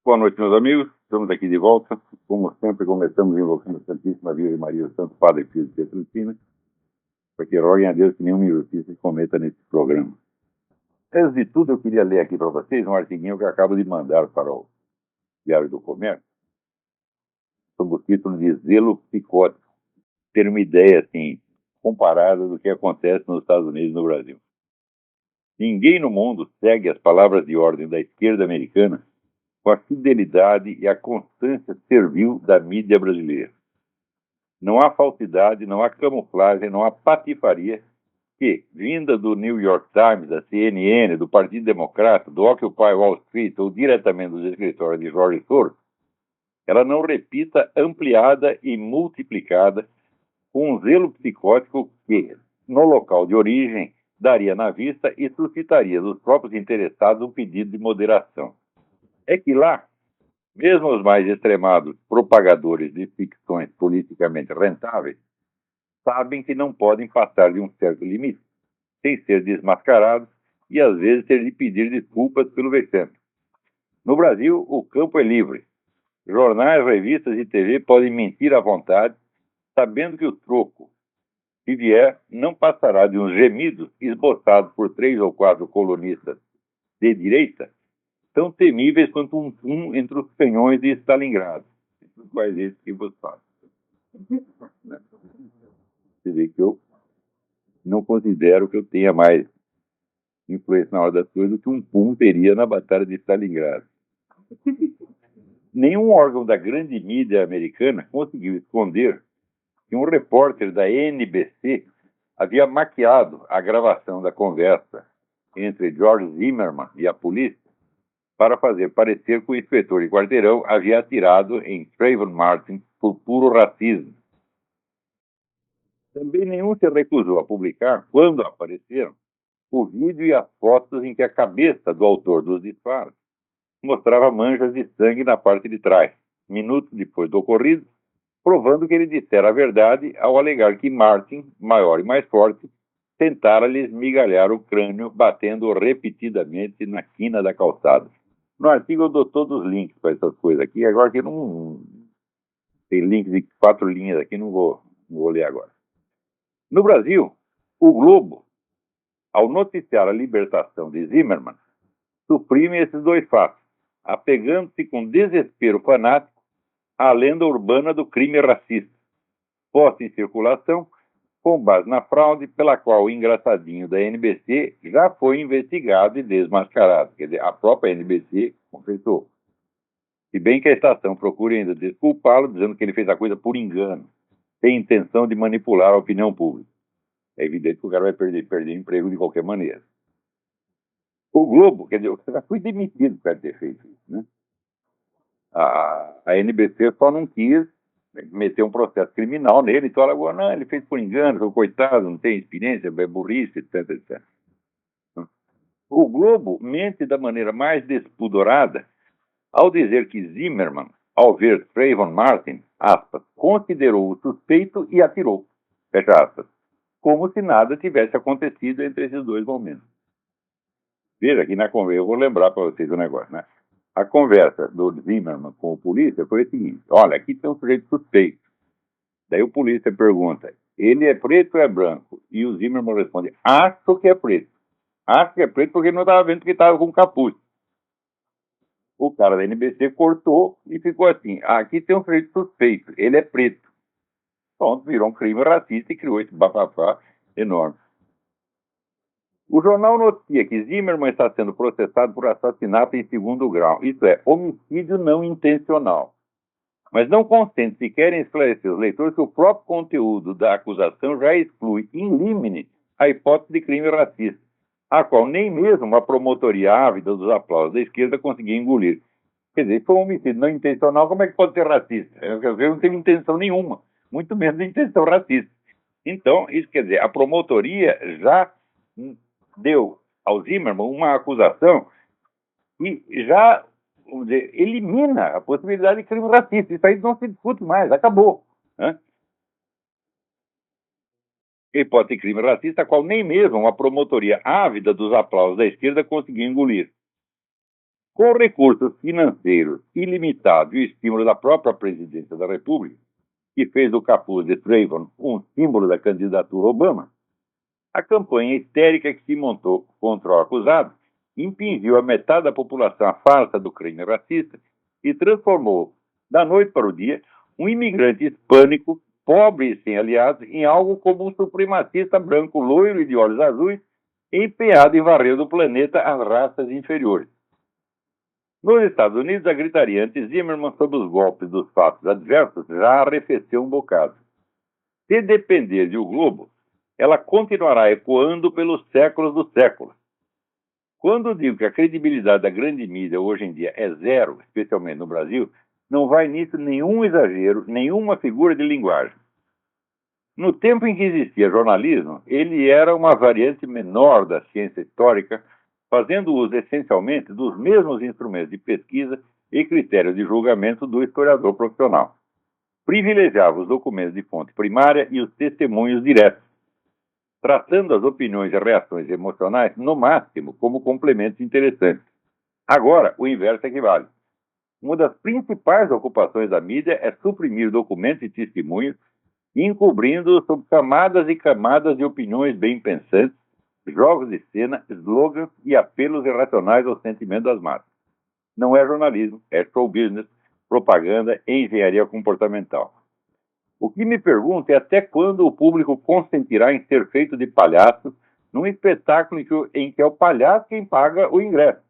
Boa noite, meus amigos. Estamos aqui de volta. Como sempre, começamos invocando a Santíssima Virgem Maria, o Santo Padre e Filho de Petrolina, porque roguem a Deus que nenhuma injustiça se cometa nesse programa. Antes de tudo, eu queria ler aqui para vocês um artiguinho que eu acabo de mandar para o Diário do Comércio, sob o título de Zelo Psicótico. Ter uma ideia, assim, comparada do que acontece nos Estados Unidos e no Brasil. Ninguém no mundo segue as palavras de ordem da esquerda americana com a fidelidade e a constância servil da mídia brasileira. Não há falsidade, não há camuflagem, não há patifaria que, vinda do New York Times, da CNN, do Partido Democrata, do Occupy Wall Street ou diretamente dos escritórios de Jorge Soros, ela não repita ampliada e multiplicada com um zelo psicótico que, no local de origem, daria na vista e suscitaria dos próprios interessados um pedido de moderação. É que lá, mesmo os mais extremados propagadores de ficções politicamente rentáveis, sabem que não podem passar de um certo limite, sem ser desmascarados e às vezes ter de pedir desculpas pelo vexame. No Brasil, o campo é livre. Jornais, revistas e TV podem mentir à vontade, sabendo que o troco, se vier, não passará de uns gemidos esboçados por 3 ou 4 colunistas de direita, tão temíveis quanto um entre os canhões de Stalingrado, entre os quais esses que vos faço. Você vê que eu não considero que eu tenha mais influência na hora das coisas do que um pum teria na Batalha de Stalingrado. Nenhum órgão da grande mídia americana conseguiu esconder que um repórter da NBC havia maquiado a gravação da conversa entre George Zimmerman e a polícia para fazer parecer que o inspetor de quarteirão havia atirado em Trayvon Martin por puro racismo. Também nenhum se recusou a publicar, quando apareceram, o vídeo e as fotos em que a cabeça do autor dos disparos mostrava manchas de sangue na parte de trás, minutos depois do ocorrido, provando que ele dissera a verdade ao alegar que Martin, maior e mais forte, tentara lhe esmigalhar o crânio, batendo repetidamente na quina da calçada. No artigo eu dou todos os links para essas coisas aqui, agora que não tem links de 4 linhas aqui, não vou ler agora. No Brasil, o Globo, ao noticiar a libertação de Zimmerman, suprime esses 2 fatos, apegando-se com desespero fanático à lenda urbana do crime racista, posta em circulação com base na fraude pela qual o engraçadinho da NBC já foi investigado e desmascarado. Quer dizer, a própria NBC confessou. Se bem que a estação procura ainda desculpá-lo, dizendo que ele fez a coisa por engano, tem intenção de manipular a opinião pública. É evidente que o cara vai perder emprego de qualquer maneira. O Globo, quer dizer, você já foi demitido por ter feito isso, né? A NBC só não quis meter um processo criminal nele, então ela falou, não, ele fez por engano, foi coitado, não tem experiência, é burrice, etc, etc. O Globo mente da maneira mais despudorada ao dizer que Zimmerman, ao ver Trayvon Martin, aspas, considerou-o suspeito e atirou, fecha aspas, como se nada tivesse acontecido entre esses 2 momentos. Veja, aqui na conversa, eu vou lembrar para vocês o negócio, né? A conversa do Zimmerman com o polícia foi a seguinte, olha, aqui tem um sujeito suspeito. Daí o polícia pergunta, ele é preto ou é branco? E o Zimmerman responde, acho que é preto. Acho que é preto porque não estava vendo que estava com capuz. O cara da NBC cortou e ficou assim, aqui tem um sujeito suspeito, ele é preto. Pronto, virou um crime racista e criou esse bafafá enorme. O jornal noticia que Zimmerman está sendo processado por assassinato em 2º grau, isto é, homicídio não intencional. Mas não contente se querem esclarecer os leitores que o próprio conteúdo da acusação já exclui in limine a hipótese de crime racista, a qual nem mesmo a promotoria ávida dos aplausos da esquerda conseguia engolir. Quer dizer, se for um homicídio não intencional, como é que pode ser racista? Eu não teve intenção nenhuma, muito menos intenção racista. Então, isso quer dizer, a promotoria já deu ao Zimmerman uma acusação e já, vamos dizer, elimina a possibilidade de crime racista. Isso aí não se discute mais, acabou. Né? Hipótese de crime racista, a qual nem mesmo uma promotoria ávida dos aplausos da esquerda conseguiu engolir. Com recursos financeiros ilimitados e o estímulo da própria presidência da República, que fez do capuz de Trayvon um símbolo da candidatura Obama, a campanha histérica que se montou contra o acusado impingiu a metade da população à farsa do crime racista e transformou, da noite para o dia, um imigrante hispânico, pobre e sem aliados, em algo como um supremacista branco loiro e de olhos azuis, empenhado em varrer do planeta as raças inferiores. Nos Estados Unidos, a gritaria anti-Zimmermann sobre os golpes dos fatos adversos já arrefeceu um bocado. Se depender de O Globo, ela continuará ecoando pelos séculos dos séculos. Quando digo que a credibilidade da grande mídia hoje em dia é zero, especialmente no Brasil, não vai nisso nenhum exagero, nenhuma figura de linguagem. No tempo em que existia jornalismo, ele era uma variante menor da ciência histórica, fazendo uso essencialmente dos mesmos instrumentos de pesquisa e critérios de julgamento do historiador profissional. Privilegiava os documentos de fonte primária e os testemunhos diretos, tratando as opiniões e reações emocionais, no máximo, como complementos interessantes. Agora, o inverso equivale. Uma das principais ocupações da mídia é suprimir documentos e testemunhos, encobrindo sob camadas e camadas de opiniões bem pensantes, jogos de cena, slogans e apelos irracionais ao sentimento das massas. Não é jornalismo, é show business, propaganda e engenharia comportamental. O que me pergunto é até quando o público consentirá em ser feito de palhaço num espetáculo em que é o palhaço quem paga o ingresso.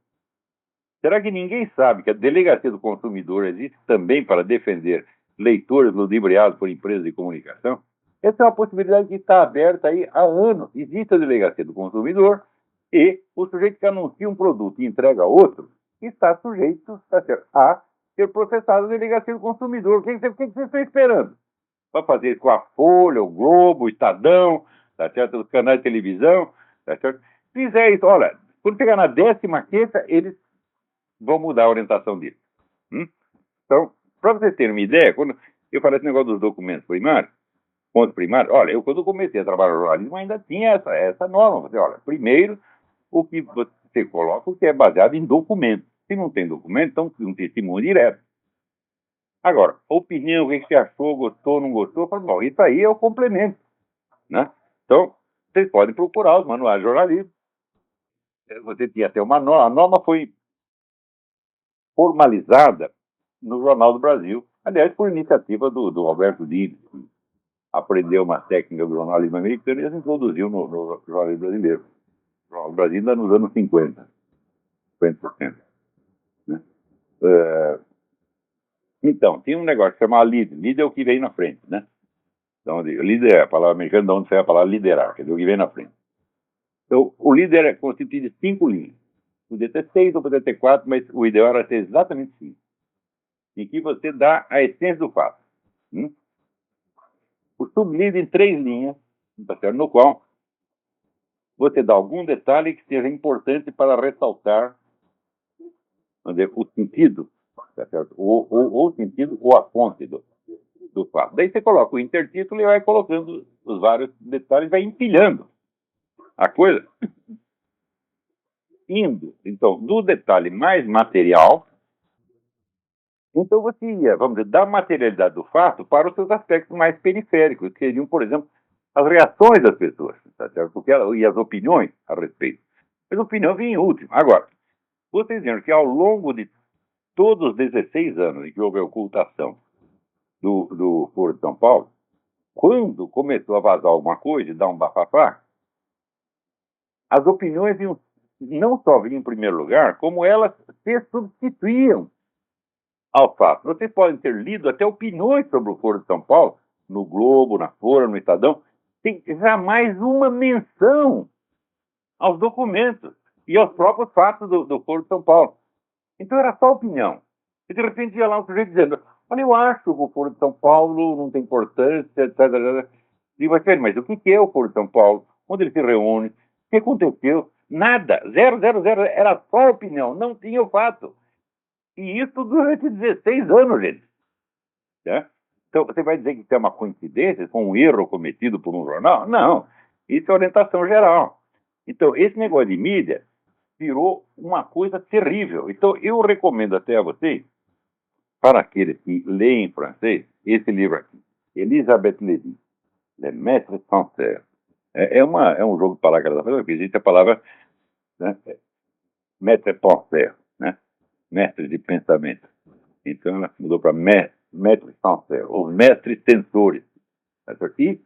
Será que ninguém sabe que a Delegacia do Consumidor existe também para defender leitores ludibriados por empresas de comunicação? Essa é uma possibilidade que está aberta aí há anos. Existe a Delegacia do Consumidor e o sujeito que anuncia um produto e entrega outro está sujeito a ser processado na Delegacia do Consumidor. O que vocês estão esperando? Para fazer isso com a Folha, o Globo, o Estadão, tá certo? Os canais de televisão, tá certo? Se fizer isso, olha, quando chegar na 15ª, eles vão mudar a orientação disso. Então, para vocês terem uma ideia, quando eu falei esse negócio dos documentos primários, pontos primários, olha, eu quando comecei a trabalhar no jornalismo ainda tinha essa norma. Você, olha, primeiro, o que você coloca, o que é baseado em documentos. Se não tem documento, então um testemunho direto. Agora, opinião, o que você achou, gostou, não gostou, eu falo, bom, isso aí é o complemento, né? Então, vocês podem procurar os manuais de jornalismo. Você tinha até uma norma, a norma foi formalizada no Jornal do Brasil, aliás, por iniciativa do Alberto Dines, que aprendeu uma técnica do jornalismo americano e as introduziu no jornalismo brasileiro. O Jornal do Brasil ainda nos anos 50%. Né? Então, tinha um negócio que chamava lead. Lead é o que vem na frente, né? Então, líder é a palavra americana, de onde sai a palavra liderar, quer dizer, o que vem na frente. Então, o líder é constituído de 5 linhas. Podia ter 6 ou podia ter 4, mas o ideal era ter exatamente 5. Em que você dá a essência do fato. O sublíder em 3 linhas, no qual você dá algum detalhe que seja importante para ressaltar o sentido, tá certo? O sentido ou a fonte do fato. Daí você coloca o intertítulo e vai colocando os vários detalhes, vai empilhando a coisa. Indo, então, do detalhe mais material, então você ia, vamos dizer, da materialidade do fato para os seus aspectos mais periféricos, que seriam, por exemplo, as reações das pessoas, tá certo? E as opiniões a respeito. Mas a opinião vinha em último. Agora, vocês viram que ao longo de todos os 16 anos em que houve a ocultação do Foro de São Paulo, quando começou a vazar alguma coisa e dar um bafafá, as opiniões vinham, não só vinham em primeiro lugar, como elas se substituíam ao fato. Vocês podem ter lido até opiniões sobre o Foro de São Paulo, no Globo, na Folha, no Estadão, sem jamais uma menção aos documentos e aos próprios fatos do Foro de São Paulo. Então era só opinião. E de repente ia lá um sujeito dizendo, olha, eu acho que o Foro de São Paulo não tem importância, etc. Digo, mas o que é o Foro de São Paulo? Onde ele se reúne? O que aconteceu? Nada. 000. Era só opinião. Não tinha o fato. E isso durante 16 anos, gente. Né? Então, você vai dizer que isso é uma coincidência, com um erro cometido por um jornal? Não. Isso é orientação geral. Então, esse negócio de mídia virou uma coisa terrível. Então, eu recomendo até a vocês, para aqueles que leem francês, esse livro aqui, Elisabeth Lévy, Le Maître Penseur. É um jogo de palavras, porque existe a palavra, né, Maître Penseur, né, mestre de pensamento. Então, ela mudou para Maître Penseur, ou Mestre Tensores. E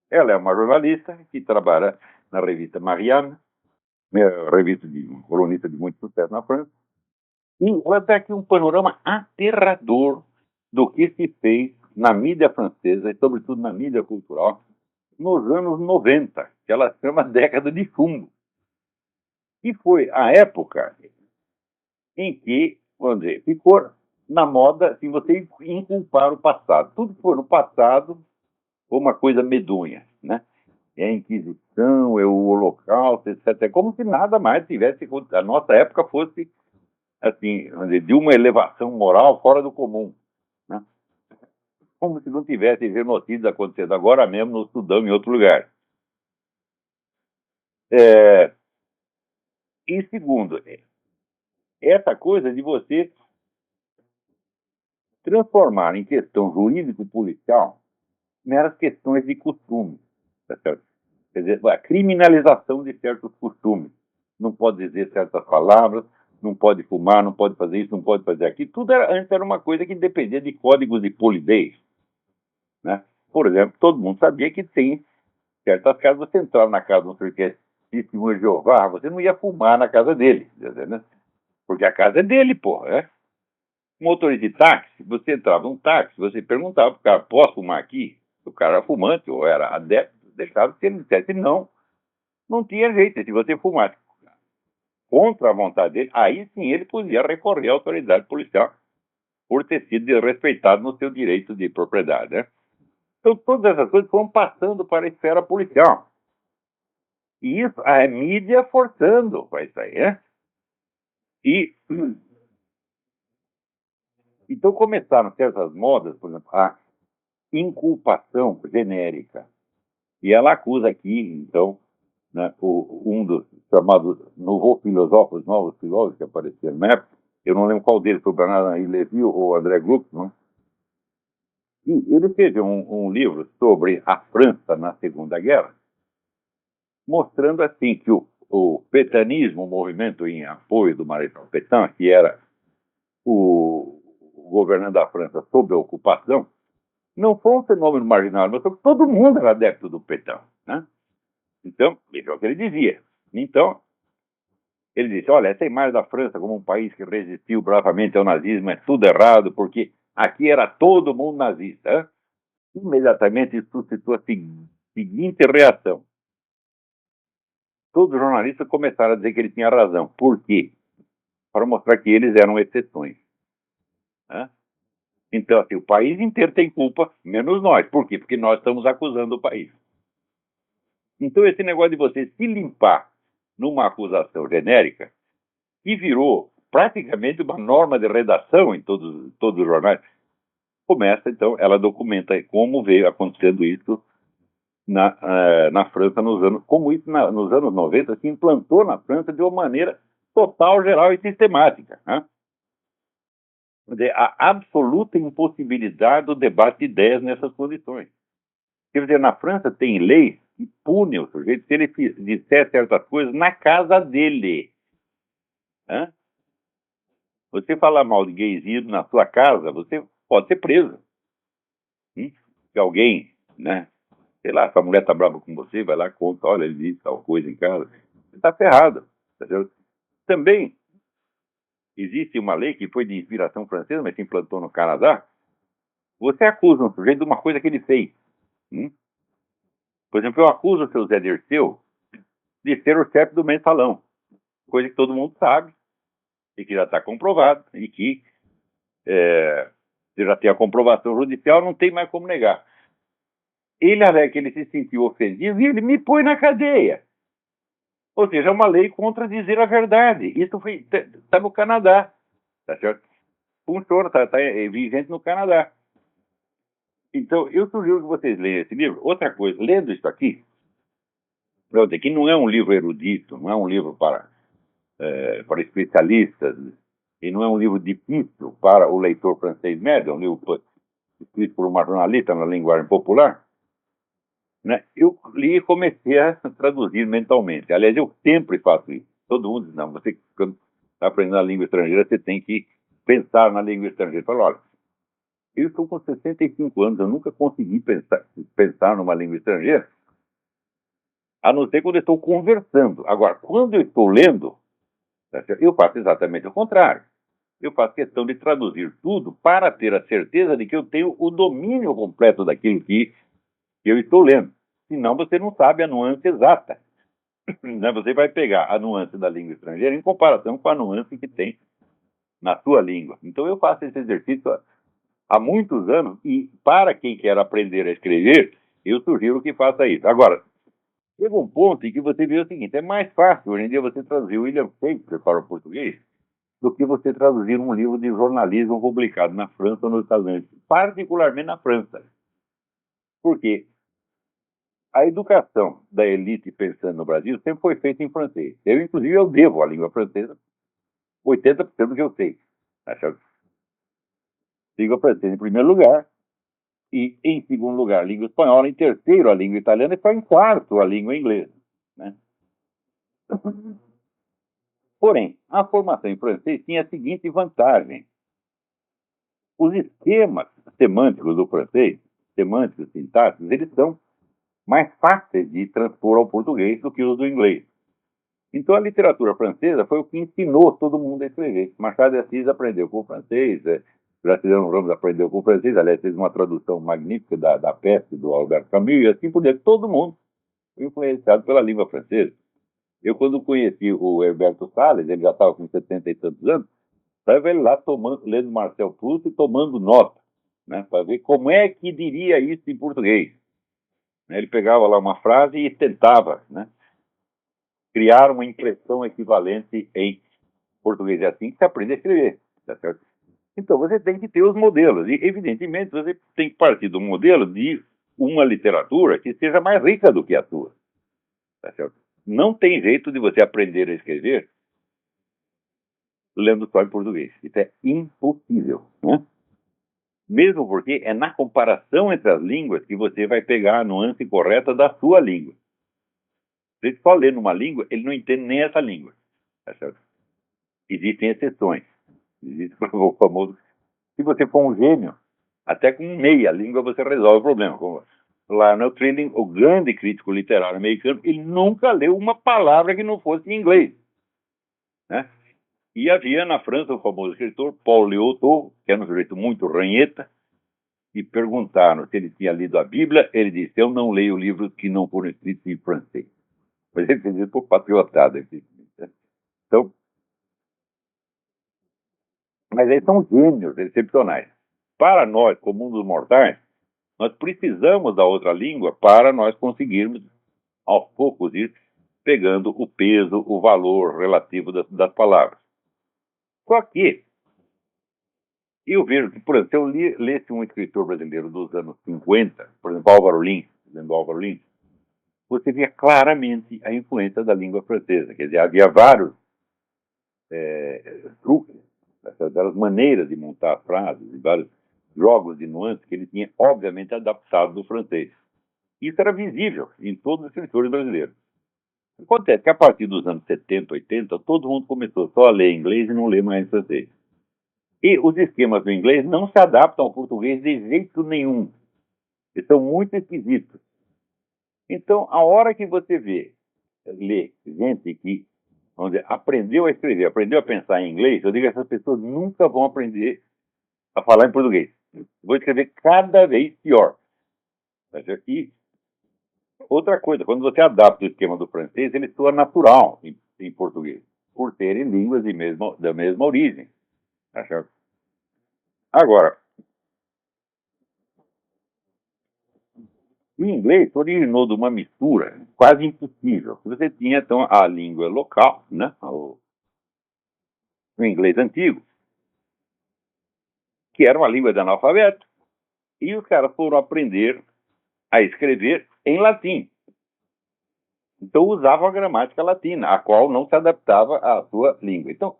ela é uma jornalista que trabalha na revista Marianne, revista de um colunista de muito sucesso na França, e ela dá aqui um panorama aterrador do que se fez na mídia francesa e, sobretudo, na mídia cultural nos anos 90, que ela chama década de chumbo. E foi a época em que, vamos dizer, ficou na moda assim, você inculpar o passado. Tudo que foi no passado foi uma coisa medonha, né? É a Inquisição, é o Holocausto, etc. É como se nada mais tivesse, a nossa época fosse, assim, de uma elevação moral fora do comum, né? Como se não tivesse genocídios acontecendo agora mesmo no Sudão, em outro lugar. E segundo, essa coisa de você transformar em questão jurídico-policial meras questões de costume, tá certo? Quer dizer, a criminalização de certos costumes. Não pode dizer certas palavras, não pode fumar, não pode fazer isso, não pode fazer aquilo. Tudo antes era uma coisa que dependia de códigos de polidez, né? Por exemplo, todo mundo sabia que tem certas casas, você entrava na casa de um senhor que é testemunho de Jeová, você não ia fumar na casa dele, né? Porque a casa é dele, pô, né? Um motorista de táxi, você entrava num táxi, você perguntava para o cara, posso fumar aqui? O cara era fumante ou era adepto, deixava, se ele dissesse não, não tinha jeito. Se você fumasse contra a vontade dele, aí sim ele podia recorrer à autoridade policial por ter sido desrespeitado no seu direito de propriedade, né? Então todas essas coisas foram passando para a esfera policial. E isso, a mídia forçando para isso aí, né? E então começaram certas modas, por exemplo, a inculpação genérica. E ela acusa aqui, então, né, um dos chamados novos filósofos que apareceram na época, eu não lembro qual deles, foi o Bernard Lévy ou André Glucksmann, e ele escreveu um livro sobre a França na Segunda Guerra, mostrando assim que o petanismo, o movimento em apoio do Marechal Pétain, que era o governante da França sob a ocupação, não foi um fenômeno marginal, mas todo mundo era adepto do Pétain, né? Então, isso é o que ele dizia. Então, ele disse, olha, essa imagem da França como um país que resistiu bravamente ao nazismo é tudo errado, porque aqui era todo mundo nazista. Hein? Imediatamente isso suscitou a seguinte reação. Todos os jornalistas começaram a dizer que ele tinha razão. Por quê? Para mostrar que eles eram exceções. Né? Então, assim, o país inteiro tem culpa, menos nós. Por quê? Porque nós estamos acusando o país. Então, esse negócio de você se limpar numa acusação genérica, que virou praticamente uma norma de redação em todos os jornais, começa, então, ela documenta como veio acontecendo isso na França nos anos, como isso nos anos 90 se implantou na França de uma maneira total, geral e sistemática. Né? Quer dizer, a absoluta impossibilidade do debate de ideias nessas condições. Quer dizer, na França tem leis que punem o sujeito se ele disser certas coisas na casa dele. Né? Você falar mal de gaysismo na sua casa, você pode ser preso. Se alguém, né, sei lá, se a mulher tá brava com você, vai lá e conta, olha, ele disse tal coisa em casa. Você tá ferrado. Entendeu? Também existe uma lei que foi de inspiração francesa, mas se implantou no Canadá. Você acusa um sujeito de uma coisa que ele fez. Por exemplo, eu acuso o seu Zé Dirceu de ser o chefe do mensalão. Coisa que todo mundo sabe e que já está comprovado e que já tem a comprovação judicial, não tem mais como negar. Ele alega que ele se sentiu ofendido e ele me põe na cadeia. Ou seja, é uma lei contra dizer a verdade. Isso está no Canadá. Tá certo? Funciona, está vigente no Canadá. Então, eu sugiro que vocês leiam esse livro. Outra coisa, lendo isso aqui, que não é um livro erudito, não é um livro para para especialistas, e não é um livro difícil para o leitor francês médio, é um livro escrito por uma jornalista na linguagem popular, né? Eu li e comecei a traduzir mentalmente. Aliás, eu sempre faço isso. Todo mundo diz, não, você, quando está aprendendo a língua estrangeira, você tem que pensar na língua estrangeira. Eu falo, olha, eu estou com 65 anos, eu nunca consegui pensar numa língua estrangeira, a não ser quando eu estou conversando. Agora, quando eu estou lendo, eu faço exatamente o contrário. Eu faço questão de traduzir tudo para ter a certeza de que eu tenho o domínio completo daquilo que eu estou lendo. Senão você não sabe a nuance exata. Você vai pegar a nuance da língua estrangeira em comparação com a nuance que tem na sua língua. Então eu faço esse exercício há muitos anos e para quem quer aprender a escrever, eu sugiro que faça isso. Agora, chega um ponto em que você vê o seguinte, é mais fácil hoje em dia você traduzir William Shakespeare para o português do que você traduzir um livro de jornalismo publicado na França ou nos Estados Unidos, particularmente na França. Por quê? A educação da elite pensando no Brasil sempre foi feita em francês. Inclusive, eu devo à língua francesa 80% do que eu sei. Língua francesa em primeiro lugar, e em segundo lugar, a língua espanhola, em terceiro, a língua italiana, e só em quarto, a língua inglesa. Né? Porém, a formação em francês tinha a seguinte vantagem. Os esquemas semânticos do francês, semânticos, sintáticos, eles são mais fáceis de transpor ao português do que os do inglês. Então, a literatura francesa foi o que ensinou todo mundo a escrever. Machado de Assis aprendeu com o francês, Graciliano Ramos aprendeu com o francês, aliás, fez uma tradução magnífica da Peste, do Albert Camus, e assim por diante. Todo mundo foi influenciado pela língua francesa. Eu, quando conheci o Herberto Salles, ele já estava com 70 e tantos anos, estava ele lá lendo Marcel Proust e tomando nota, né, para ver como é que diria isso em português. Ele pegava lá uma frase e tentava, né, criar uma impressão equivalente em português. É assim que se aprende a escrever, tá certo? Então, você tem que ter os modelos. E, evidentemente, você tem que partir do modelo de uma literatura que seja mais rica do que a sua, tá certo? Não tem jeito de você aprender a escrever lendo só em português. Isso é impossível, né? Mesmo porque é na comparação entre as línguas que você vai pegar a nuance correta da sua língua. Se ele só lê numa língua, ele não entende nem essa língua, tá certo? Existem exceções. Existe o famoso... Se você for um gênio, até com meia língua você resolve o problema. Como Lionel Trilling, o grande crítico literário americano, ele nunca leu uma palavra que não fosse em inglês, né? E havia na França o famoso escritor Paul Lyoto, que era um sujeito muito ranheta, e perguntaram se ele tinha lido a Bíblia. Ele disse, eu não leio livros que não foram escritos em francês. Mas ele fez isso por patriotada. Então, mas eles são gênios excepcionais. Para nós, comuns dos mortais, nós precisamos da outra língua para nós conseguirmos, aos poucos, ir pegando o peso, o valor relativo das palavras. Só que eu vejo que, por exemplo, se eu lesse um escritor brasileiro dos anos 50, por exemplo, Álvaro Lins, você via claramente a influência da língua francesa. Quer dizer, havia vários truques, várias maneiras de montar frases, e vários jogos de nuances que ele tinha, obviamente, adaptado do francês. Isso era visível em todos os escritores brasileiros. Acontece que a partir dos anos 70, 80, todo mundo começou só a ler inglês e não ler mais francês. E os esquemas do inglês não se adaptam ao português de jeito nenhum. Eles são muito esquisitos. Então, a hora que você lê gente que, vamos dizer, aprendeu a escrever, aprendeu a pensar em inglês, eu digo que essas pessoas nunca vão aprender a falar em português. Vou escrever cada vez pior. E outra coisa, quando você adapta o esquema do francês, ele soa natural em português, por terem línguas da mesma origem. Tá certo? Agora, o inglês originou de uma mistura quase impossível. Você tinha, então, a língua local, né? O inglês antigo, que era uma língua de analfabeto, e os caras foram aprender a escrever em latim. Então usavam a gramática latina, a qual não se adaptava à sua língua. Então,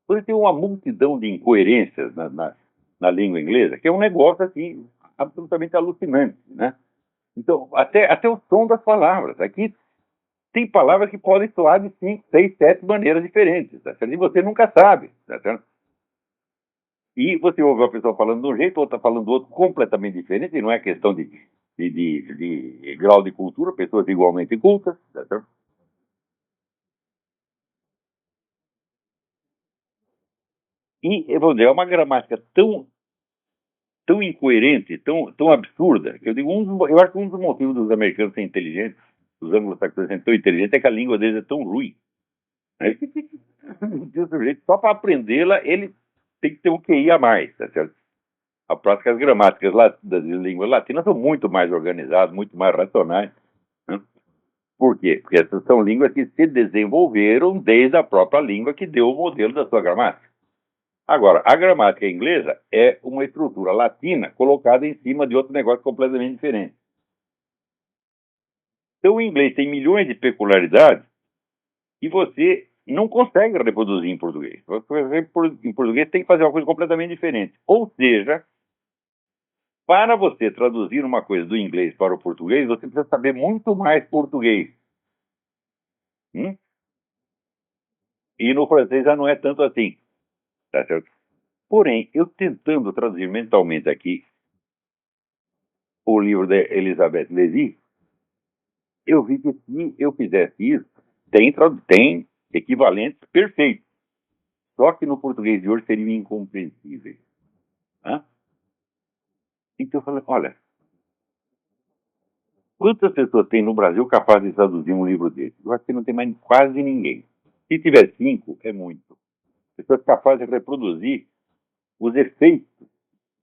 você tem uma multidão de incoerências na língua inglesa, que é um negócio assim absolutamente alucinante, né? Então, até o som das palavras. Aqui tem palavras que podem soar de 5, 6, 7 maneiras diferentes, tá certo? E você nunca sabe, tá certo? E você ouve uma pessoa falando de um jeito, outra falando do outro completamente diferente, e não é questão de grau de cultura, pessoas igualmente cultas, tá certo? E, eu vou dizer, é uma gramática tão incoerente, tão absurda, que eu digo, eu acho que um dos motivos dos americanos serem inteligentes, dos anglo-saxões serem tão inteligentes, é que a língua deles é tão ruim. Né? O sujeito, só para aprendê-la, ele tem que ter um QI a mais, tá certo? A prática, as gramáticas das línguas latinas são muito mais organizadas, muito mais racionais. Né? Por quê? Porque essas são línguas que se desenvolveram desde a própria língua que deu o modelo da sua gramática. Agora, a gramática inglesa é uma estrutura latina colocada em cima de outro negócio completamente diferente. Então, o inglês tem milhões de peculiaridades que você não consegue reproduzir em português. Por exemplo, em português tem que fazer uma coisa completamente diferente. Ou seja, para você traduzir uma coisa do inglês para o português, você precisa saber muito mais português. Hum? E no francês já não é tanto assim. Tá certo? Porém, eu tentando traduzir mentalmente aqui o livro de Elizabeth Lévy, eu vi que se eu fizesse isso, tem equivalentes perfeitos. Só que no português de hoje seriam incompreensíveis. Né? Então eu falei, olha, quantas pessoas tem no Brasil capazes de traduzir um livro desse? Eu acho que não tem mais quase ninguém. Se tiver 5, é muito. Pessoas capazes de reproduzir os efeitos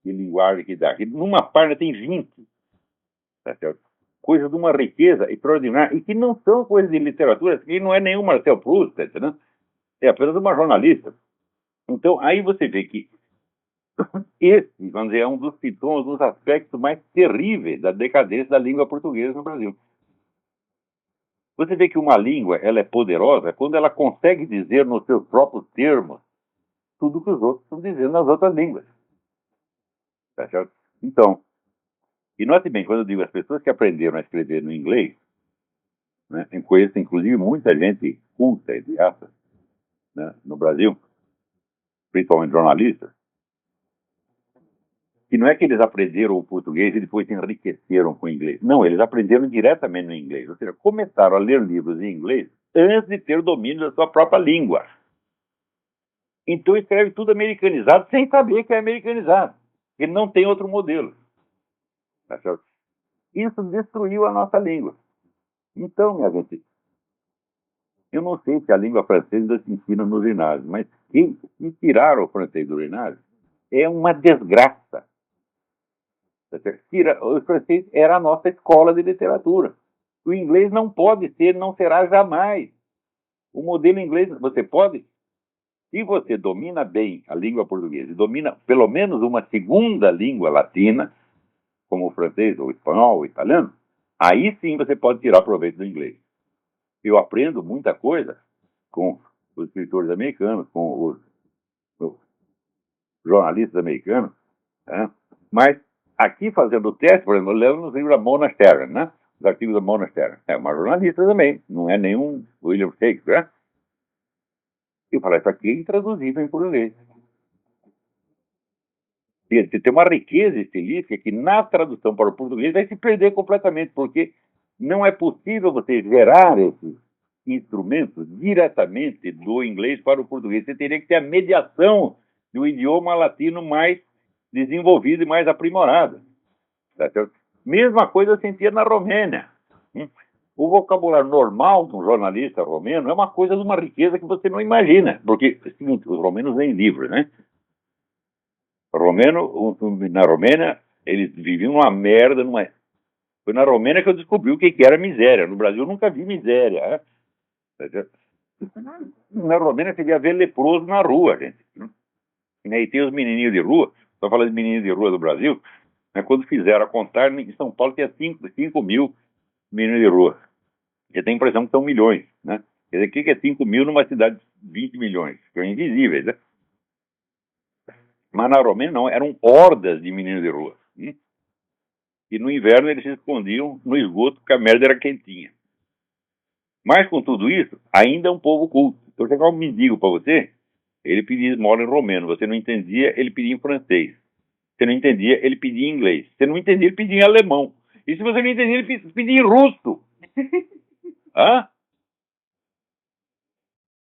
de linguagem que dá. Numa página tem 20. Tá certo? Coisas de uma riqueza extraordinária e que não são coisas de literatura, que não é nenhum Marcel Proust, tá entendendo? É apenas uma jornalista. Então, aí você vê que esse, vamos dizer, é um dos sintomas, um dos aspectos mais terríveis da decadência da língua portuguesa no Brasil. Você vê que uma língua ela é poderosa quando ela consegue dizer nos seus próprios termos tudo que os outros estão dizendo nas outras línguas. Tá certo? Então, e note bem, quando eu digo as pessoas que aprenderam a escrever no inglês, né, eu conheço inclusive muita gente culta, entre aspas, né, no Brasil, principalmente jornalistas, que não é que eles aprenderam o português e depois se enriqueceram com o inglês. Não, eles aprenderam diretamente no inglês. Ou seja, começaram a ler livros em inglês antes de ter o domínio da sua própria língua. Então escreve tudo americanizado sem saber que é americanizado. Ele não tem outro modelo. Tá certo? Isso destruiu a nossa língua. Então, minha gente, eu não sei se a língua francesa ainda se ensina no ginásio, mas se tirar o francês do ginásio é uma desgraça. O francês era a nossa escola de literatura. O inglês não pode ser, não será jamais. O modelo inglês, você pode, se você domina bem a língua portuguesa e domina pelo menos uma segunda língua latina, como o francês, ou o espanhol, ou o italiano, aí sim você pode tirar proveito do inglês. Eu aprendo muita coisa com os escritores americanos, com os jornalistas americanos, né? Mas aqui fazendo o teste, por exemplo, eu levo nos livros da Mona Stern, né? Os artigos da Mona Stern. É uma jornalista também, não é nenhum William Shakespeare. Né? Eu falei, isso aqui é intraduzível em português. Tem uma riqueza estilística que na tradução para o português vai se perder completamente, porque não é possível você gerar esses instrumentos diretamente do inglês para o português. Você teria que ter a mediação de um idioma latino mais desenvolvido e mais aprimorado. Tá certo? Mesma coisa eu sentia na Romênia. O vocabulário normal de um jornalista romeno é uma coisa de uma riqueza que você não imagina. Porque, é o seguinte, os romenos leem livros, né? Na Romênia, eles viviam uma merda. Foi na Romênia que eu descobri o que era miséria. No Brasil eu nunca vi miséria. Né? Na Romênia você ia ver leproso na rua, gente. E aí tem os menininhos de rua. Estou falando de menininhos de rua do Brasil. Né? Quando fizeram a contagem, em São Paulo tinha 5 mil meninos de rua. Eu tenho a impressão que são milhões, né? Quer dizer, o que é 5 mil numa cidade de 20 milhões? Que são invisíveis, né? Mas na Romênia não, eram hordas de meninos de rua. E no inverno eles se escondiam no esgoto porque a merda era quentinha. Mas com tudo isso, ainda é um povo culto. Então chegar um mendigo para você, ele pedia esmola em romeno. Você não entendia, ele pedia em francês. Você não entendia, ele pedia em inglês. Você não entendia, ele pedia em alemão. E se você não entendia, ele pedia em russo. Hã?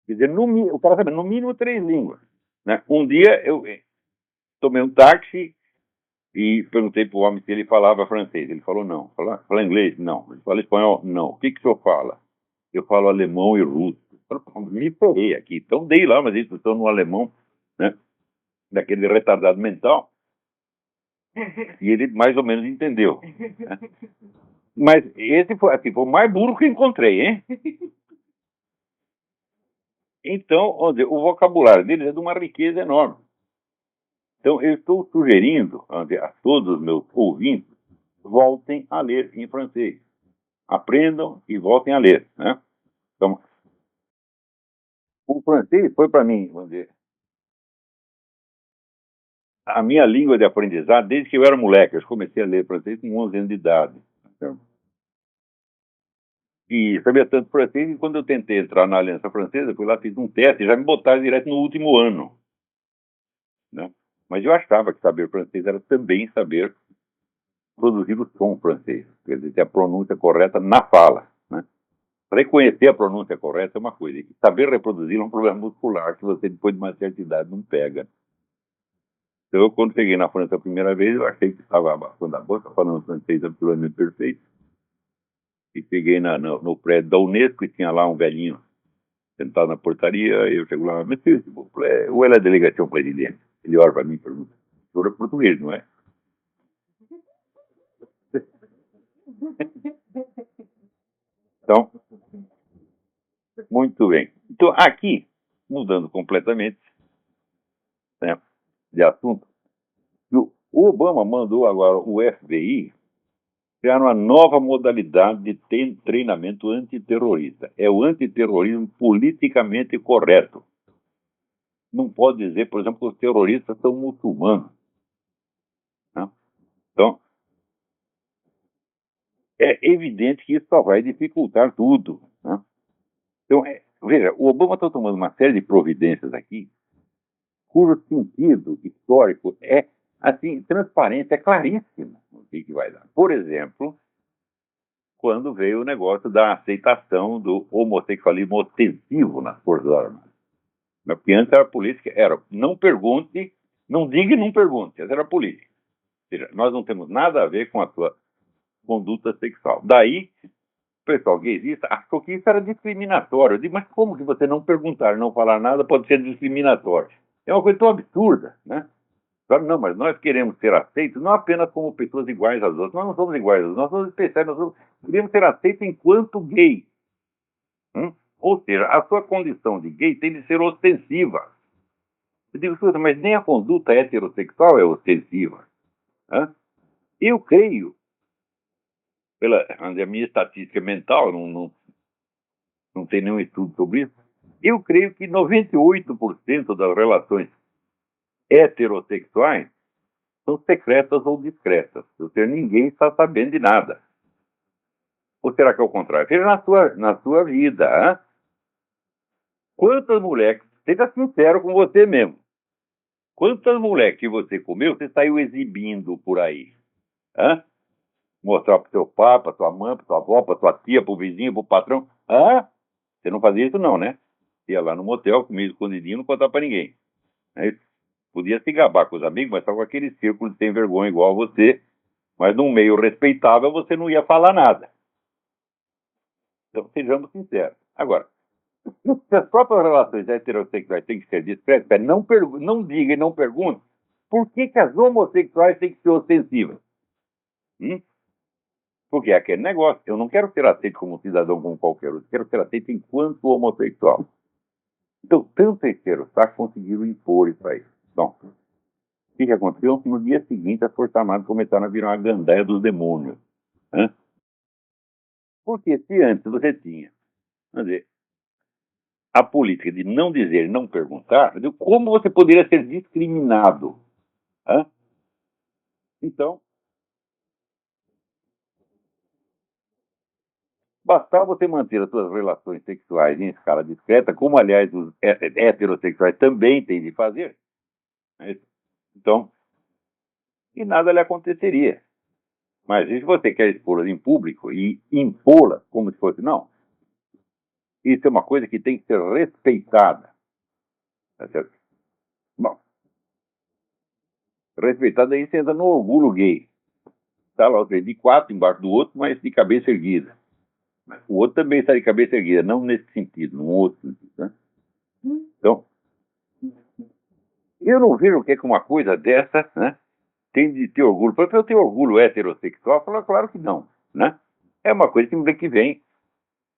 Quer dizer, o cara sabe, no mínimo 3 línguas. Né? Um dia eu tomei um táxi e perguntei para o homem se ele falava francês. Ele falou não. Fala inglês? Não. Ele fala espanhol? Não. O que o senhor fala? Eu falo alemão e russo. Eu falei, me ferrei aqui. Então dei lá umas instruções no alemão, né? Daquele retardado mental. E ele mais ou menos entendeu. Né? Mas esse foi, assim, foi o mais burro que encontrei, hein? Então, o vocabulário deles é de uma riqueza enorme. Então, eu estou sugerindo a todos os meus ouvintes voltem a ler em francês. Aprendam e voltem a ler. Né? Então, o francês foi para mim, vamos dizer, a minha língua de aprendizado desde que eu era moleque. Eu comecei a ler francês com 11 anos de idade. Então, e sabia tanto francês que quando eu tentei entrar na Aliança Francesa, fui lá, fiz um teste e já me botaram direto no último ano. Né? Mas eu achava que saber francês era também saber produzir o som francês, quer dizer, ter a pronúncia correta na fala. Né? Reconhecer a pronúncia correta é uma coisa, e saber reproduzir é um problema muscular que você, depois de uma certa idade, não pega. Então, eu, quando cheguei na França a primeira vez, eu achei que estava abafando a boca, falando francês absolutamente perfeito. E cheguei no prédio da Unesco e tinha lá um velhinho sentado na portaria. Eu chego lá, monsieur, s'il vous plaît, où est la délégation présidente? Ele olha para mim e pergunta, o senhor é português, não é? Então, muito bem. Então, aqui, mudando completamente, né, de assunto, o Obama mandou agora o FBI criar uma nova modalidade de treinamento antiterrorista. É o antiterrorismo politicamente correto. Não pode dizer, por exemplo, que os terroristas são muçulmanos. Né? Então, é evidente que isso só vai dificultar tudo. Né? Então, veja, o Obama está tomando uma série de providências aqui, cujo sentido histórico é, assim, transparente, é claríssimo o que vai dar. Por exemplo, quando veio o negócio da aceitação do homossexualismo ostensivo nas Forças Armadas. Porque antes a política era não pergunte, não diga e não pergunte. Essa era a política. Ou seja, nós não temos nada a ver com a sua conduta sexual. Daí, o pessoal gaysista achou que isso era discriminatório. Eu digo, mas como que você não perguntar, não falar nada pode ser discriminatório? É uma coisa tão absurda, né? Não, mas nós queremos ser aceitos não apenas como pessoas iguais às outras. Nós não somos iguais às outras, nós somos especiais, queremos ser aceitos enquanto gay. Ou seja, a sua condição de gay tem de ser ostensiva. Eu digo, escuta, mas nem a conduta heterossexual é ostensiva. Eu creio, pela a minha estatística mental, não tem nenhum estudo sobre isso, eu creio que 98% das relações heterossexuais são secretas ou discretas. Ou seja, ninguém está sabendo de nada. Ou será que é o contrário? Veja na sua vida. Quantas mulheres, seja sincero com você mesmo, quantas mulheres que você comeu, você saiu exibindo por aí? Mostrar para o seu pai, para sua mãe, para sua avó, para sua tia, para o vizinho, para o patrão. Você não fazia isso não, né? Ia lá no motel, comia escondidinho, não contava para ninguém. Podia se gabar com os amigos, mas só com aquele círculo de sem vergonha igual a você. Mas num meio respeitável você não ia falar nada. Então, sejamos sinceros. Agora, se as próprias relações heterossexuais têm que ser discretas, não diga e não pergunte por que as homossexuais têm que ser ostensivas. Porque é aquele negócio. Eu não quero ser aceito como cidadão como qualquer outro. Eu quero ser aceito enquanto homossexual. Então, tanto terceiro saco conseguiram impor isso aí. Bom, o que aconteceu? No dia seguinte, as Forças Armadas começaram a virar uma gandaia dos demônios. Porque se antes você tinha, quer dizer, a política de não dizer, não perguntar, como você poderia ser discriminado? Hã? Então, bastava você manter as suas relações sexuais em escala discreta, como, aliás, os heterossexuais também têm de fazer, né? Então, e nada lhe aconteceria. Mas se você quer expô-las em público e impô-las como se fosse, não, isso é uma coisa que tem que ser respeitada. Tá certo? Bom, respeitada aí você entra no orgulho gay. Está lá, de quatro embaixo do outro, mas de cabeça erguida. O outro também está de cabeça erguida, não nesse sentido, num outro sentido. Né? Então, eu não vejo o que é que uma coisa dessa, né, tem de ter orgulho. Para eu ter orgulho heterossexual, eu falo, claro que não. Né? É uma coisa que vem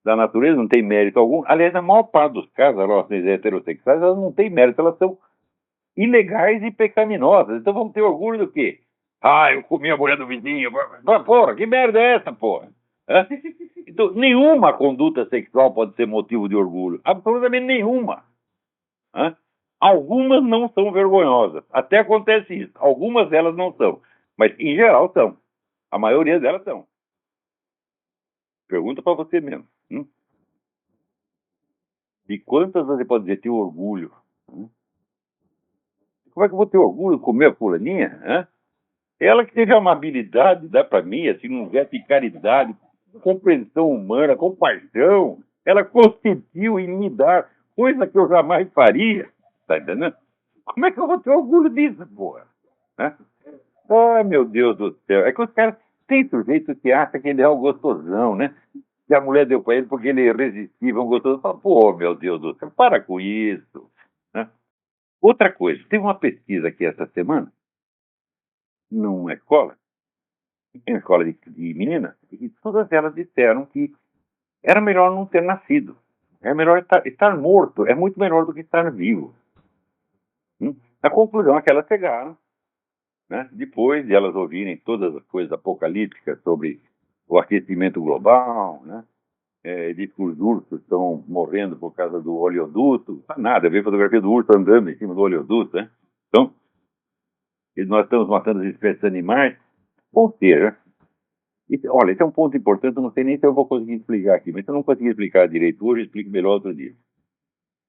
da natureza, não tem mérito algum. Aliás, na maior parte dos casos, as relações heterossexuais, elas não têm mérito, elas são ilegais e pecaminosas. Então vamos ter orgulho do quê? Ah, eu comi a mulher do vizinho. Porra, que merda é essa, porra? Hã? Então, nenhuma conduta sexual pode ser motivo de orgulho. Absolutamente nenhuma. Hã? Algumas não são vergonhosas. Até acontece isso. Algumas delas não são. Mas, em geral, são. A maioria delas são. Pergunta para você mesmo. De quantas você pode dizer ter orgulho? Como é que eu vou ter orgulho de comer a fulaninha? Hã? Ela que teve a amabilidade de dar para mim, assim, um gesto de caridade, compreensão humana, compaixão. Ela consentiu em me dar coisa que eu jamais faria. Tá entendendo? Como é que eu vou ter orgulho disso, porra? Né? Ai, meu Deus do céu. É que os caras têm sujeito que acha que ele é um gostosão, né? Que a mulher deu para ele porque ele é irresistível, um gostoso. Fala, pô, meu Deus do céu, para com isso. Né? Outra coisa, teve uma pesquisa aqui essa semana, numa escola, em uma escola de meninas, e todas elas disseram que era melhor não ter nascido. É melhor estar morto, é muito melhor do que estar vivo. A conclusão é que elas chegaram, né, depois de elas ouvirem todas as coisas apocalípticas sobre o aquecimento global, né, de que os ursos estão morrendo por causa do oleoduto, nada, ver fotografia do urso andando em cima do oleoduto, né? Então, nós estamos matando as espécies animais, ou seja, olha, esse é um ponto importante, eu não sei nem se eu vou conseguir explicar aqui, mas se eu não conseguir explicar direito hoje, eu explico melhor outro dia.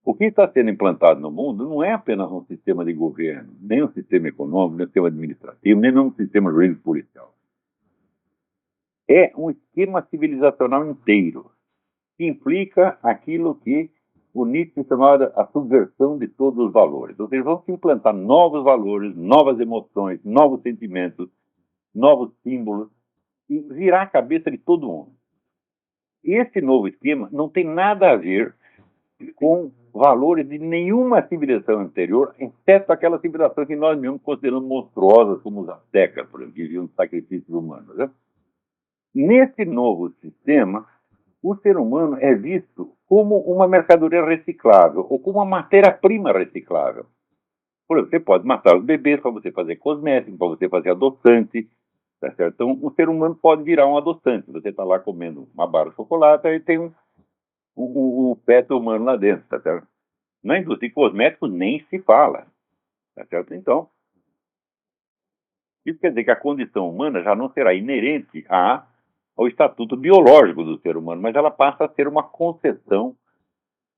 O que está sendo implantado no mundo não é apenas um sistema de governo, nem um sistema econômico, nem um sistema administrativo, nem um sistema jurídico policial. É um esquema civilizacional inteiro, que implica aquilo que o Nietzsche chamava a subversão de todos os valores. Ou seja, vão se implantar novos valores, novas emoções, novos sentimentos, novos símbolos, e virar a cabeça de todo mundo. Esse novo esquema não tem nada a ver com valores de nenhuma civilização anterior, exceto aquela civilização que nós mesmos consideramos monstruosas, como os astecas, por exemplo, que viviam sacrifícios humanos. Né? Nesse novo sistema, o ser humano é visto como uma mercadoria reciclável ou como uma matéria-prima reciclável. Por exemplo, você pode matar os bebês para você fazer cosmético, para você fazer adoçante. Tá certo? Então, o ser humano pode virar um adoçante. Você está lá comendo uma barra de chocolate e tem o feto humano lá dentro. Tá certo? Na indústria de cosméticos nem se fala. Tá certo? Então, isso quer dizer que a condição humana já não será inerente ao estatuto biológico do ser humano, mas ela passa a ser uma concessão,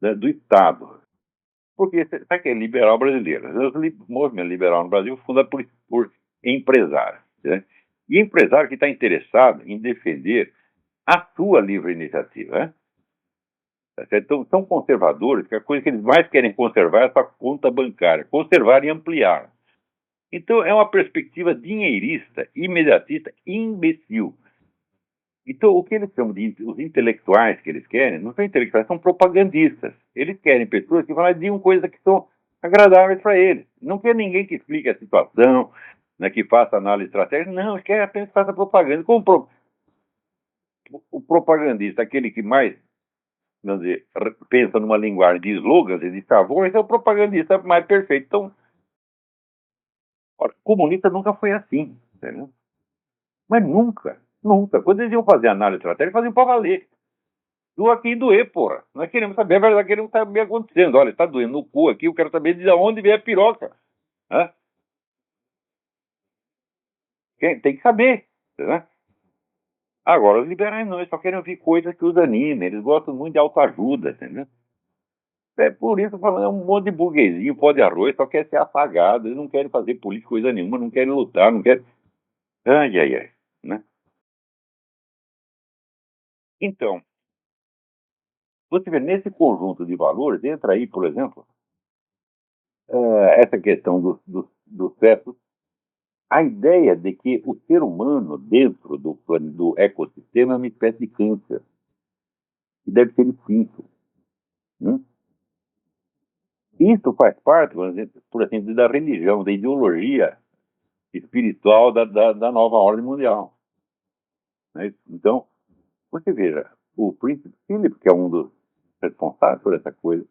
né, do Estado. Porque, sabe que é liberal brasileiro? O movimento liberal no Brasil foi fundado por empresários. Né? E empresário que está interessado em defender a sua livre iniciativa. Né? Então, são conservadores, que a coisa que eles mais querem conservar é a sua conta bancária. Conservar e ampliar. Então, é uma perspectiva dinheirista, imediatista, imbecil. Então, o que eles chamam de os intelectuais que eles querem, não são intelectuais, são propagandistas. Eles querem pessoas que vão lá e digam coisas que são agradáveis para eles. Não quer ninguém que explique a situação, né, que faça análise estratégica. Não, eles querem apenas que faça propaganda. O propagandista, aquele que mais, vamos dizer, pensa numa linguagem de slogans e de chavões, é o propagandista mais perfeito. Então, ora, comunista nunca foi assim, entendeu? Mas nunca. Nunca. Quando eles iam fazer análise estratégica, faziam para valer. Doa aqui e doer, porra. Nós queremos saber a verdade, queremos saber o que está acontecendo. Olha, está doendo no cu aqui, eu quero saber de onde vem a piroca. Hã? Tem que saber. Né? Agora, os liberais não, eles só querem ouvir coisas que os animem. Eles gostam muito de autoajuda, entendeu? É por isso, falando, é um monte de burguesinho, pó de arroz, só quer ser afagado. Eles não querem fazer política coisa nenhuma, não querem lutar, não querem. Ai, ai, ai. Né? Então, você vê, nesse conjunto de valores, entra aí, por exemplo, essa questão do sexo, a ideia de que o ser humano, dentro do ecossistema, é uma espécie de câncer, que deve ser extinto. Né? Isso faz parte, por assim dizer, da religião, da ideologia espiritual da nova ordem mundial. Né? Então, você veja, o príncipe Philip, que é um dos responsáveis por essa coisa,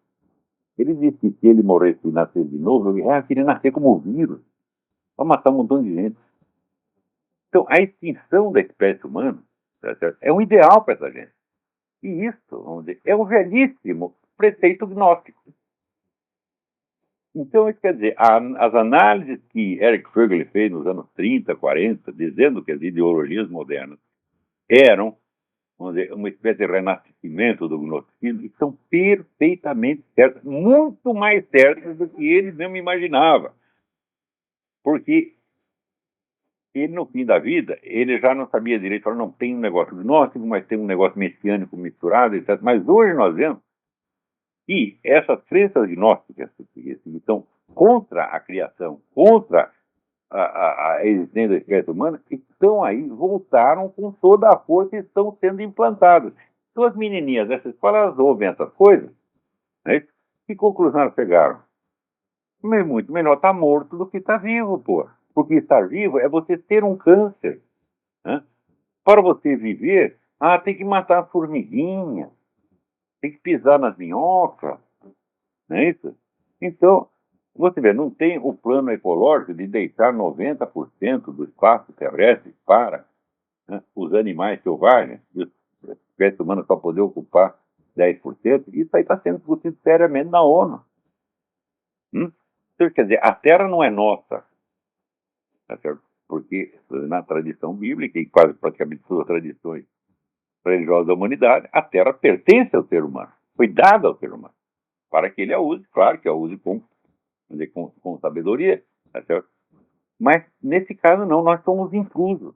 ele disse que se ele morresse e nascesse de novo, ele queria nascer como vírus, para matar um montão de gente. Então, a extinção da espécie humana, tá certo? É um ideal para essa gente. E isso, vamos dizer, é um velhíssimo preceito gnóstico. Então, isso quer dizer, as análises que Eric Fögel fez nos anos 30, 40, dizendo que as ideologias modernas eram, vamos dizer, uma espécie de renascimento do gnosticismo, são perfeitamente certas, muito mais certas do que ele mesmo imaginava. Porque ele, no fim da vida, ele já não sabia direito, falou, não, tem um negócio gnóstico, mas tem um negócio messiânico misturado, etc. Mas hoje nós vemos que essas crenças gnósticas que estão contra a criação, contra a existência da espécie humana, estão aí, voltaram com toda a força e estão sendo implantadas. Então as menininhas dessa escola, elas ouvem essas coisas, né? Que conclusão elas chegaram? É muito melhor estar morto do que estar vivo, pô. Porque estar vivo é você ter um câncer. Né? Para você viver, tem que matar as formiguinhas, tem que pisar nas minhocas, não é isso? Então, você vê, não tem o plano ecológico de deixar 90% do espaço terrestre para, né, os animais selvagens, e a espécie humana só poder ocupar 10%, isso aí está sendo discutido seriamente na ONU. Então, quer dizer, a Terra não é nossa, tá certo? Porque na tradição bíblica, e quase praticamente todas as tradições religiosas da humanidade, a Terra pertence ao ser humano, foi dada ao ser humano, para que ele a use, claro que a use com sabedoria, tá certo? Mas, nesse caso, não, nós somos intrusos.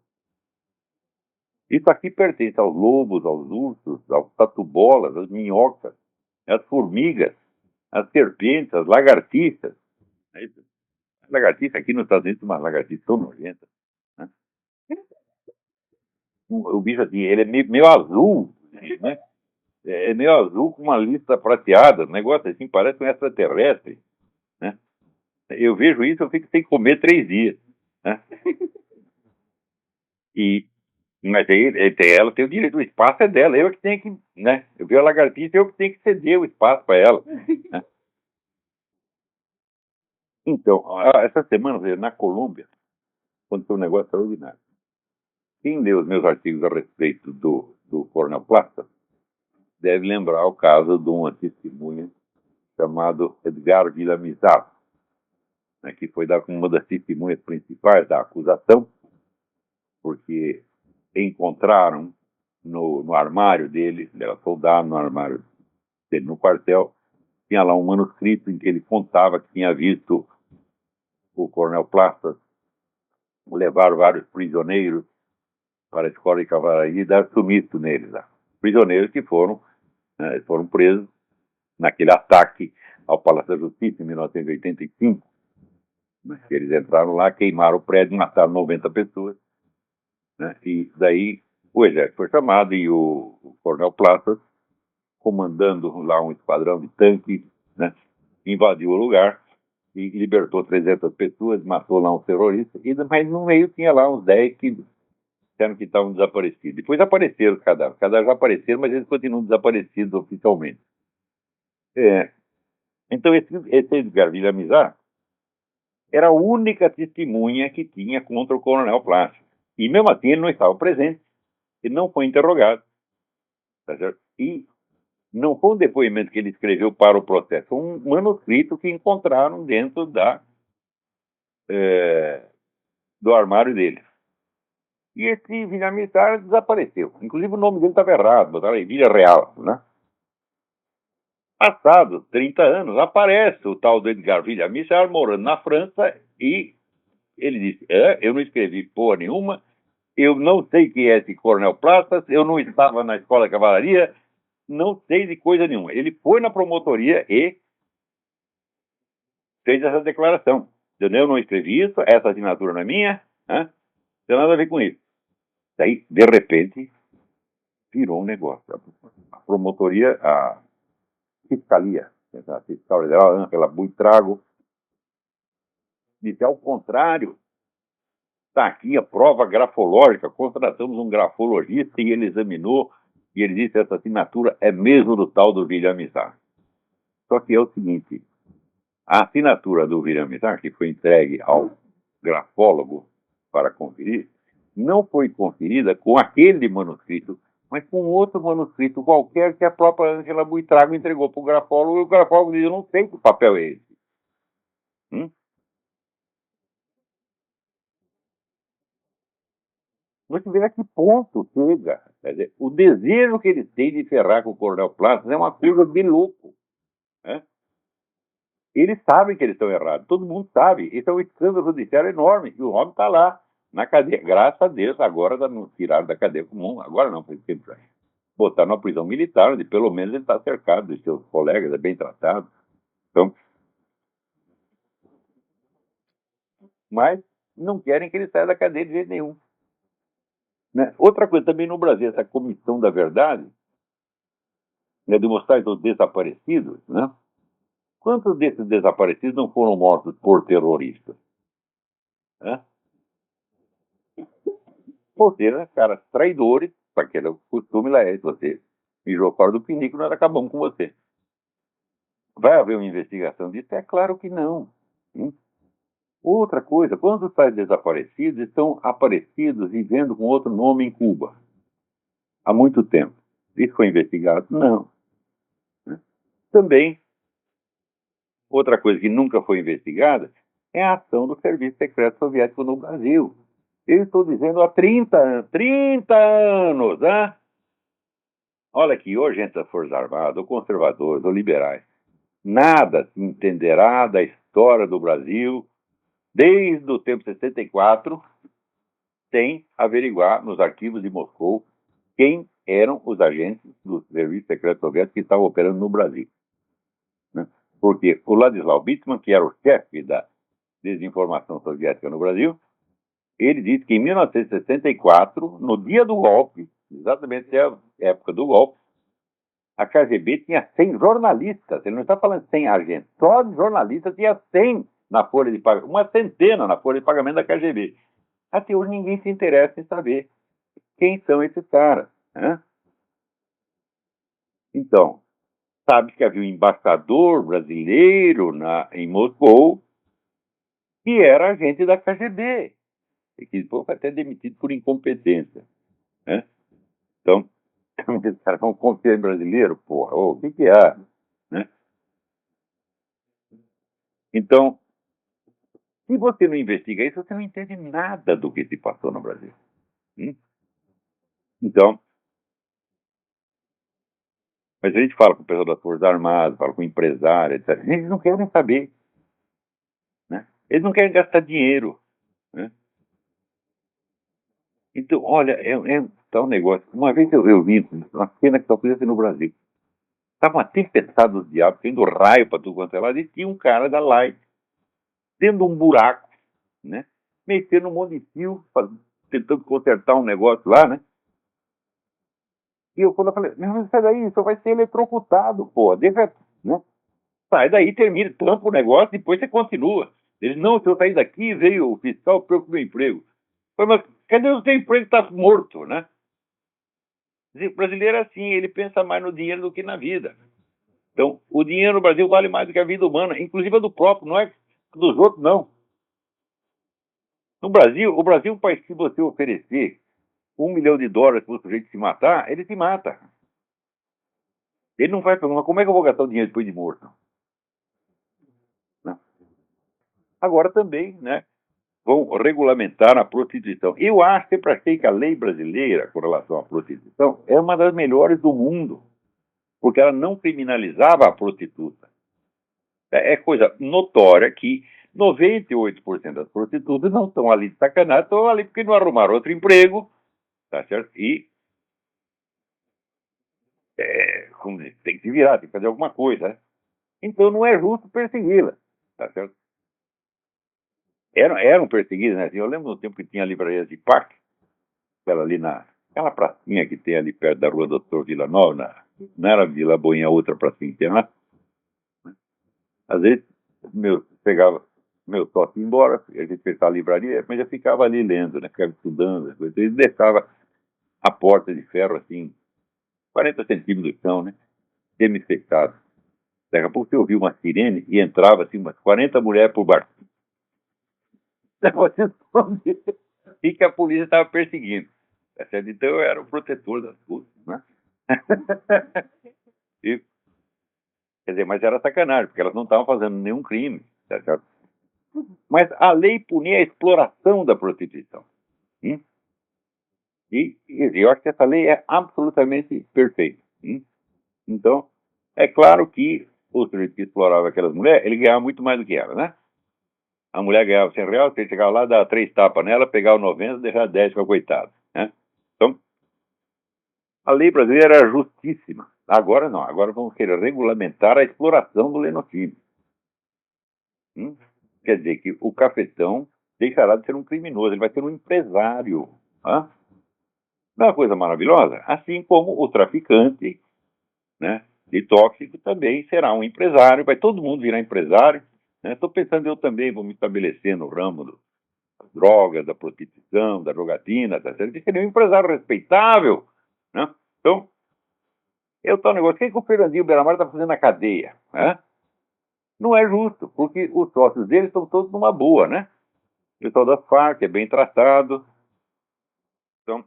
Isso aqui pertence aos lobos, aos ursos, aos tatu-bolas, às minhocas, às formigas, às serpentes, às lagartixas. As lagartixas, aqui nos Estados Unidos, umas lagartixas tão nojentas. Né? O bicho, assim, ele é meio azul, né? É meio azul com uma lista prateada, um negócio assim, parece um extraterrestre. Né? Eu vejo isso, eu fico sem comer 3 dias. Né? E, mas aí ela tem o direito, o espaço é dela, eu que tenho que, né? Eu vi a lagartixa, eu que tenho que ceder o espaço para ela. Né? Então, essa semana, na Colômbia, aconteceu um negócio extraordinário. Quem leu os meus artigos a respeito do Coronel Plaza deve lembrar o caso de uma testemunha chamado Edgar Villamizar, né, que foi como uma das testemunhas principais da acusação, porque encontraram no armário dele, ele era soldado, no armário dele no quartel, tinha lá um manuscrito em que ele contava que tinha visto o Coronel Plaza levar vários prisioneiros para a escola de cavalaria e dar sumiço neles lá. Prisioneiros que foram presos naquele ataque ao Palácio da Justiça em 1985. Né? Eles entraram lá, queimaram o prédio, mataram 90 pessoas. Né? E daí o exército foi chamado e o Coronel Plaza, comandando lá um esquadrão de tanques, né, invadiu o lugar e libertou 300 pessoas, matou lá uns terroristas, mas no meio tinha lá uns 10 que disseram que estavam desaparecidos. Depois apareceram os cadáveres já apareceram, mas eles continuam desaparecidos oficialmente. Então esse Edgar Villamizar era a única testemunha que tinha contra o Coronel Plaza. E mesmo assim ele não estava presente, Ele não foi interrogado. Tá certo? E não foi um depoimento que ele escreveu para o processo, foi um manuscrito que encontraram dentro do armário dele. E esse Villamizar desapareceu. Inclusive o nome dele estava errado, botaram aí Vila Real, né? Passados 30 anos, aparece o tal do Edgar Villamizar morando na França e ele disse, eu não escrevi porra nenhuma, eu não sei quem é esse Coronel Praças, eu não estava na escola de cavalaria, não sei de coisa nenhuma. Ele foi na promotoria e fez essa declaração. Eu não escrevi isso, essa assinatura não é minha, não tem nada a ver com isso. Daí, de repente, virou um negócio. A promotoria, a fiscalia, a fiscal federal, Ângela Buitrago, disse ao contrário, está aqui a prova grafológica, contratamos um grafologista e ele examinou e ele disse que essa assinatura é mesmo do tal do Villamizar. Só que é o seguinte, a assinatura do Villamizar, que foi entregue ao grafólogo para conferir, não foi conferida com aquele manuscrito, mas com outro manuscrito qualquer que a própria Ângela Buitrago entregou para o grafólogo, e o grafólogo disse, eu não sei que papel é esse. Você vê a que ponto chega. Quer dizer, o desejo que eles têm de ferrar com o Coronel Platas é uma coisa de louco. Né? Eles sabem que eles estão errados, todo mundo sabe. Esse é um escândalo judiciário enorme. E o homem está lá, na cadeia. Graças a Deus, agora não tiraram da cadeia comum. Agora não, por exemplo, botaram na prisão militar, onde pelo menos ele está cercado de seus colegas, é bem tratado. Então, mas não querem que ele saia da cadeia de jeito nenhum. Né? Outra coisa, também no Brasil, essa comissão da verdade, né, de mostrar os desaparecidos, né? Quantos desses desaparecidos não foram mortos por terroristas? Né? Ou seja, caras traidores, para aquele costume lá é, se você mijou fora do pinico, nós acabamos com você. Vai haver uma investigação disso? É claro que não. Outra coisa, quantos tais desaparecidos estão aparecidos vivendo com outro nome em Cuba? Há muito tempo. Isso foi investigado? Não. Também, outra coisa que nunca foi investigada é a ação do Serviço Secreto Soviético no Brasil. Eu estou dizendo há 30 anos. 30 anos, né? Olha aqui, ou gente das Forças Armadas, ou conservadores, ou liberais. Nada se entenderá da história do Brasil desde o tempo 64 sem averiguar nos arquivos de Moscou quem eram os agentes do Serviço Secreto Soviético que estavam operando no Brasil. Né? Porque o Ladislau Bittman, que era o chefe da desinformação soviética no Brasil, ele disse que em 1964, no dia do golpe, exatamente a época do golpe, a KGB tinha 100 jornalistas, ele não está falando 100 agentes, só de jornalistas tinha 100 na folha de pagamento, uma centena na folha de pagamento da KGB. Até hoje ninguém se interessa em saber quem são esses caras. Né? Então, sabe que havia um embaixador brasileiro em Moscou que era agente da KGB e que depois foi até demitido por incompetência. Né? Então, esses caras vão confiar em brasileiro? Porra, o que é? Né? Então, se você não investiga isso, você não entende nada do que se passou no Brasil. Então, mas a gente fala com o pessoal das Forças Armadas, fala com empresários, etc. Eles não querem saber. Né? Eles não querem gastar dinheiro. Né? Então, olha, tá um negócio. Uma vez eu vi uma cena que só podia ser no Brasil. Estava uma tempestade dos diabos, tendo raio para tudo quanto é lado, e tinha um cara da Light, tendo um buraco, né? Mexendo um monte de fio, tentando consertar um negócio lá, né? E eu falei, mas sai daí, só vai ser eletrocutado, pô, deixa, né? Sai daí, termina, tampa o negócio, depois você continua. Ele, não, se eu sair daqui, veio o fiscal, perco meu emprego. Eu falei, mas cadê o seu emprego que está morto, né? O brasileiro é assim, ele pensa mais no dinheiro do que na vida. Então, o dinheiro no Brasil vale mais do que a vida humana, inclusive a do próprio, não é dos outros, não. No Brasil, o Brasil é um país que você oferecer $1 milhão para o sujeito se matar, ele se mata. Ele não vai perguntar, como é que eu vou gastar o dinheiro depois de morto? Não. Agora também, né, vão regulamentar a prostituição. Eu sempre achei que a lei brasileira com relação à prostituição é uma das melhores do mundo, porque ela não criminalizava a prostituta. É coisa notória que 98% das prostitutas não estão ali de sacanagem, estão ali porque não arrumaram outro emprego, tá certo? E como diz, tem que se virar, tem que fazer alguma coisa, né? Então não é justo persegui-la, tá certo? Eram perseguidas, né? Eu lembro no tempo que tinha a livraria de Pac, aquela pracinha que tem ali perto da rua Doutor Vila Nova, não era Vila Boinha, outra pracinha que tem lá. Às vezes, pegava meu sócio embora, a gente fechava a livraria, mas eu ficava ali lendo, né? Ficava estudando, eles deixavam a porta de ferro, assim, 40 centímetros do chão, né? Semi-fechado. Daqui a pouco você ouvia uma sirene e entrava, assim, umas 40 mulheres por bar. E que a polícia estava perseguindo. Tá certo? Então eu era o protetor das coisas, né? E, quer dizer, mas era sacanagem, porque elas não estavam fazendo nenhum crime, tá certo? Mas a lei punia a exploração da prostituição. E eu acho que essa lei é absolutamente perfeita. Então, é claro que o sujeito que explorava aquelas mulheres, ele ganhava muito mais do que ela, né? A mulher ganhava R$100, você chegava lá, dava 3 tapas nela, pegava 90, deixava 10 para coitado, né? Então, a lei brasileira era justíssima. Agora não, agora vamos querer regulamentar a exploração do lenocínio. Quer dizer que o cafetão deixará de ser um criminoso, ele vai ser um empresário. Não é uma coisa maravilhosa? Assim como o traficante, né, de tóxico também será um empresário, vai todo mundo virar empresário. Estou pensando, eu também vou me estabelecer no ramo das drogas, da prostituição, da jogatina, tá certo? Que seria um empresário respeitável, né? Então, eu estou um negócio, o que o Fernandinho Beiramar está fazendo na cadeia? Né? Não é justo, porque os sócios dele estão todos numa boa, né? O pessoal da Farc é bem tratado. Então,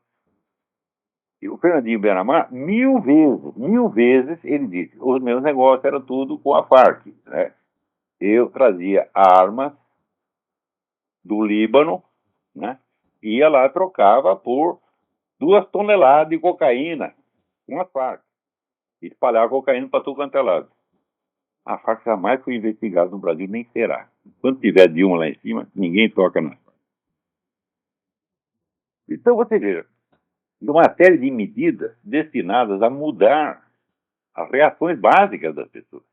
e o Fernandinho Beiramar, mil vezes, ele disse, os meus negócios eram tudo com a Farc, né? Eu trazia armas do Líbano, né? Ia lá, trocava por 2 toneladas de cocaína com a Farc. E espalhava cocaína para tudo quanto é lado. A Farc jamais foi investigada no Brasil, nem será. Quando tiver Dilma lá em cima, ninguém toca na Farc. Então, você veja, uma série de medidas destinadas a mudar as reações básicas das pessoas.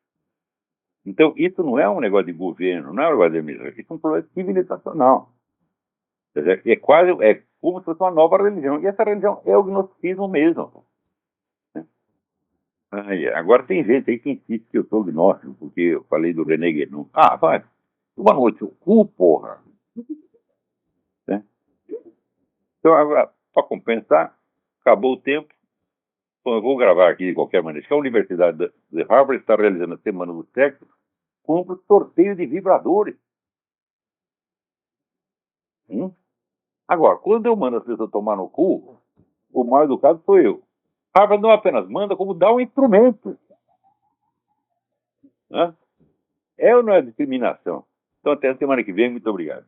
Então, isso não é um negócio de governo, não é um negócio de administração, isso é um problema civilizacional. É como se fosse uma nova religião. E essa religião é o gnosticismo mesmo. Agora tem gente aí que insiste que eu sou gnóstico, porque eu falei do René Guénon. Vai, uma noite, o cu, porra. Né? Então, agora, para compensar, acabou o tempo. Bom, eu vou gravar aqui de qualquer maneira. A Universidade de Harvard está realizando a Semana do Sexo com um sorteio de vibradores. Agora, quando eu mando as pessoas tomar no cu, o mal educado sou eu. Harvard não apenas manda, como dá um instrumento. Né? É ou não é discriminação? Então, até a semana que vem. Muito obrigado.